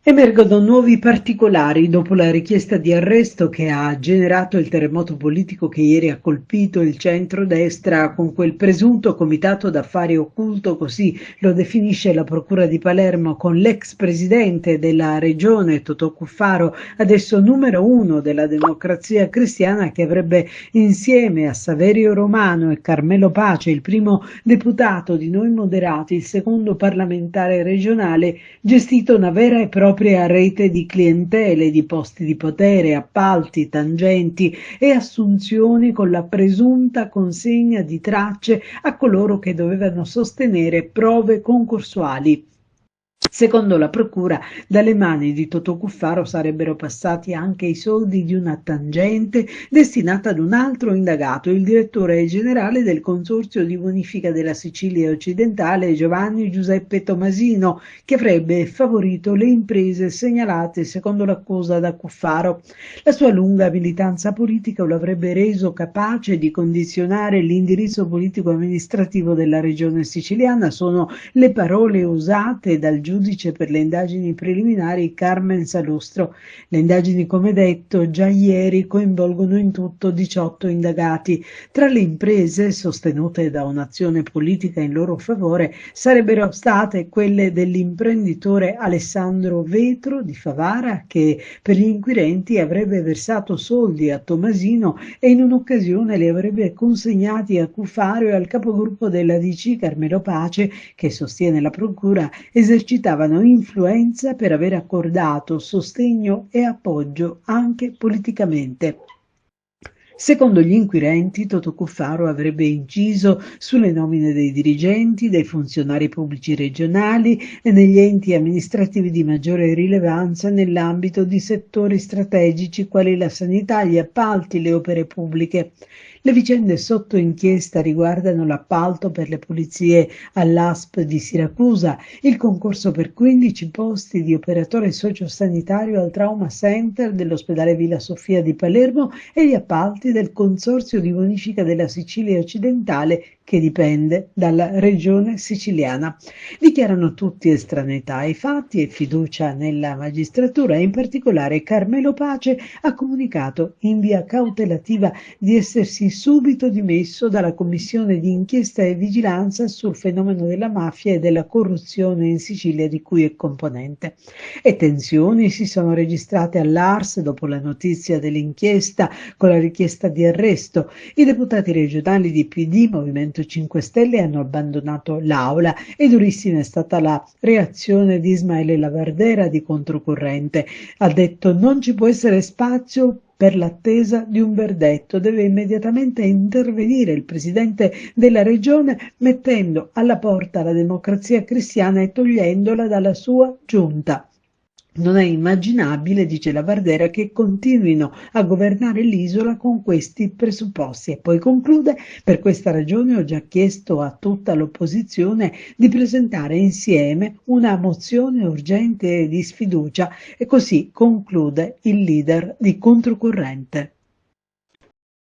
Emergono nuovi particolari dopo la richiesta di arresto che ha generato il terremoto politico che ieri ha colpito il centro-destra con quel presunto comitato d'affari occulto, così lo definisce la Procura di Palermo, con l'ex presidente della regione Totò Cuffaro, adesso numero uno della Democrazia Cristiana, che avrebbe insieme a Saverio Romano e Carmelo Pace, il primo deputato di Noi Moderati, il secondo parlamentare regionale, gestito una vera e propria rete di clientele, di posti di potere, appalti, tangenti e assunzioni, con la presunta consegna di tracce a coloro che dovevano sostenere prove concorsuali. Secondo la procura, dalle mani di Totò Cuffaro sarebbero passati anche i soldi di una tangente destinata ad un altro indagato, il direttore generale del Consorzio di Bonifica della Sicilia Occidentale, Giovanni Giuseppe Tomasino, che avrebbe favorito le imprese segnalate secondo l'accusa da Cuffaro. La sua lunga militanza politica lo avrebbe reso capace di condizionare l'indirizzo politico-amministrativo della regione siciliana, sono le parole usate dal giudice per le indagini preliminari Carmen Salustro. Le indagini, come detto, già ieri coinvolgono in tutto 18 indagati. Tra le imprese sostenute da un'azione politica in loro favore sarebbero state quelle dell'imprenditore Alessandro Vetro di Favara, che per gli inquirenti avrebbe versato soldi a Tomasino e in un'occasione li avrebbe consegnati a Cuffaro e al capogruppo della DC Carmelo Pace, che, sostiene la procura, esercitavano influenza per aver accordato sostegno e appoggio anche politicamente. Secondo gli inquirenti, Totò Cuffaro avrebbe inciso sulle nomine dei dirigenti, dei funzionari pubblici regionali e negli enti amministrativi di maggiore rilevanza nell'ambito di settori strategici quali la sanità, gli appalti, le opere pubbliche. Le vicende sotto inchiesta riguardano l'appalto per le pulizie all'ASP di Siracusa, il concorso per 15 posti di operatore sociosanitario al Trauma Center dell'ospedale Villa Sofia di Palermo e gli appalti del Consorzio di Bonifica della Sicilia Occidentale, che dipende dalla regione siciliana. Dichiarano tutti estraneità ai fatti e fiducia nella magistratura, e in particolare Carmelo Pace ha comunicato in via cautelativa di essersi subito dimesso dalla commissione di inchiesta e vigilanza sul fenomeno della mafia e della corruzione in Sicilia di cui è componente. E tensioni si sono registrate all'ARS dopo la notizia dell'inchiesta, con la richiesta di arresto. I deputati regionali di PD, Movimento 5 Stelle, hanno abbandonato l'aula e durissima è stata la reazione di Ismaele Lavardera di Controcorrente. Ha detto: non ci può essere spazio per l'attesa di un verdetto, deve immediatamente intervenire il presidente della regione mettendo alla porta la Democrazia Cristiana e togliendola dalla sua giunta. Non è immaginabile, dice Lavardera, che continuino a governare l'isola con questi presupposti. E poi conclude: per questa ragione ho già chiesto a tutta l'opposizione di presentare insieme una mozione urgente di sfiducia. E così conclude il leader di Controcorrente.